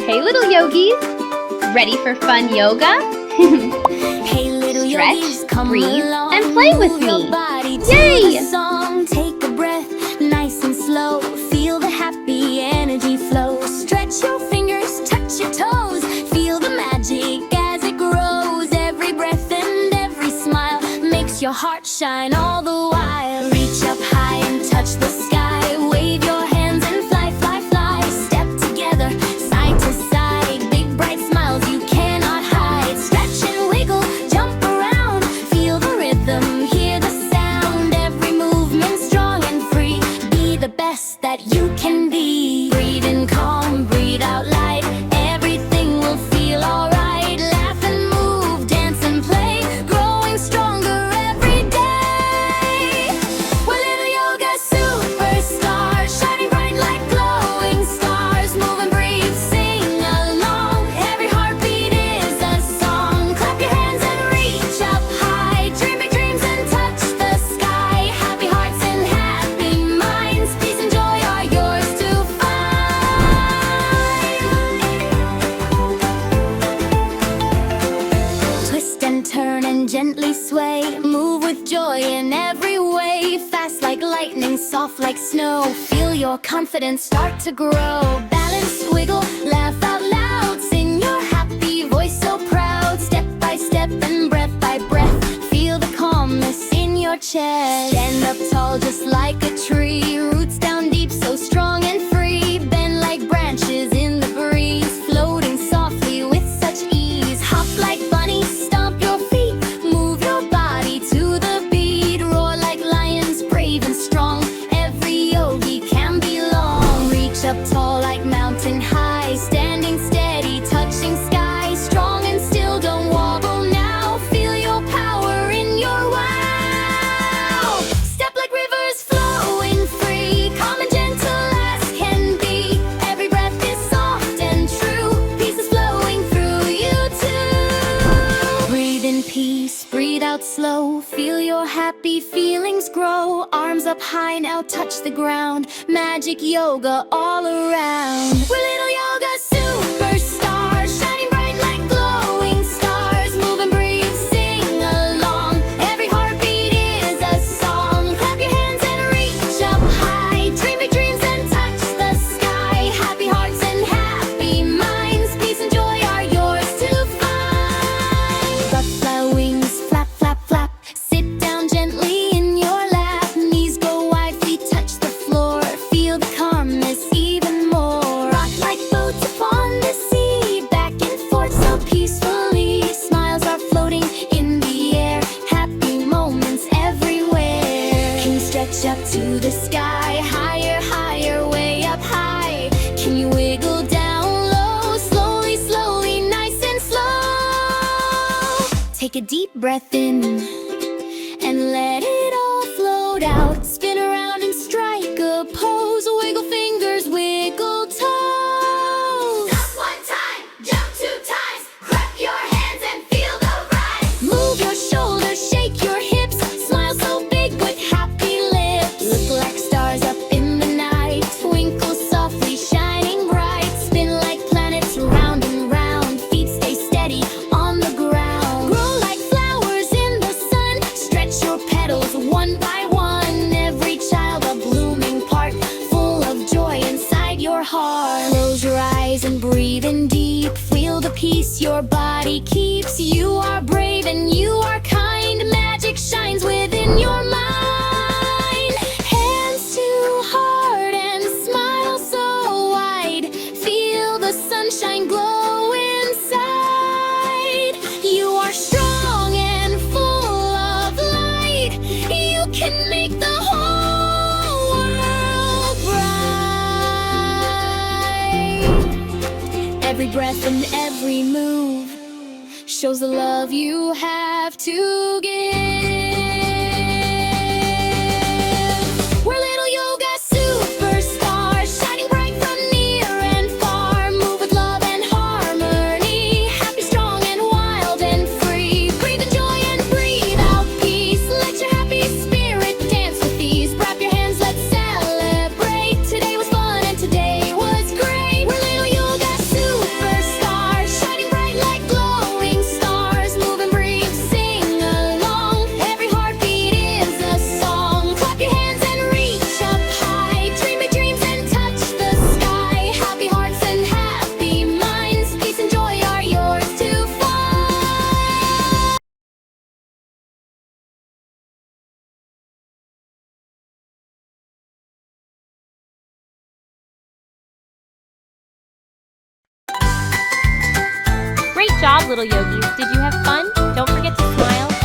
Hey little yogis, ready for fun yoga? Hey little Stretch, yogis, come breathe, along, and play with move your me. body to Yay! the song. Take a breath, nice and slow. Feel the happy energy flow. Stretch your fingers, touch your toes. Feel the magic as it grows. Every breath and every smile makes your heart shine all the while. Reach up high and touch the sky. Wave your hands and fly, fly, fly. Step together, side to side. Big bright smiles you cannot hide. Stretch and wiggle, jump around. Feel the rhythm, hear the sound. Every movement strong and free. Be the best that you can be. Breathe in calm, breathe out light. Everything will feel alright. Laugh and move, dance and play. Growing stronger every day. We're little yoga superstars, shining bright like glowing stars. Move and breathe, sing along. Every heartbeat is a song. Clap your hands and reach up high. Dream big dreams and touch the sky. Happy hearts and happy minds. Peace and joy are yours to find. Twist and turn and gently sway. Move with joy in every way. Fast like lightning, soft like snow. Feel your confidence start to grow. Balance, wiggle, laugh out loud. Sing your happy voice so proud. Step by step and breath by breath. Feel the calmness in your chest. Stand up tall just like a tree. Roots down deep, so strong and free. Bend like branches in the breeze. Floating softly with such ease. Hop like bunnies, stomp your feet. Move your body to the beat. Roar like lions, brave and strong. Every yogi can belong. Reach up tall like mountain high. Standing steady, touching sky. Strong and still, don't wobble now. Feel your power in your wow. Step like rivers flowing free. Calm and gentle as can be. Every breath is soft and true. Peace is flowing through you too. Breathe in peace, breathe out slow. Feel your happy feelings grow. Arms up high, now touch the ground. Magic yoga all around. We're little yoga superstars, shining bright like glowing stars. Move and breathe, sing along. Every heartbeat is a song. Clap your hands and reach up high. Dream big dreams and touch the sky. Happy hearts and happy minds. Peace and joy are yours to find. Butterfly wings, flap, flap, flap. Sit down gently in your lap. Knees go wide, feet touch the floor. Feel the calmness even more. Rock like boats upon the sea. Back and forth so peacefully. Smiles are floating in the air. Happy moments everywhere. Can you stretch up to the sky? Higher, higher, way up high. Can you wiggle down low? Slowly, slowly, nice and slow. Take a deep breath in and let it all float out. Spin around and strike a pose. Wiggle fingers, wiggle toes. Stop one time, jump two times. Clap your hands and feel the rise. Move your shoulders, shake your hips. Smile so big with happy lips. Look like stars up in the night. Twinkle softly, shining bright. Spin like planets round and round. Feet stay steady on the ground. Grow like flowers in the sun. Stretch your petals one by one. Every child a blooming part, full of joy inside your heart. Close your eyes and breathe in deep. Feel the peace your body keeps. You are brave and you are kind. Magic shines within your mind. Hands to heart and smile so wide. Feel the sunshine glow inside. You are strong and full of light. You can make the whole world bright. Every breath and every move shows the love you have to give. We're little yoga superstars, shining bright from near and far. Move with love and harmony. Happy, strong, and wild and free. Breathe in joy and breathe out peace. Let your happy spirit dance with ease. Wrap your hands, let's celebrate. Today was fun and today was great. We're little yoga superstars. Great job, little yogis. Did you have fun? Don't forget to smile.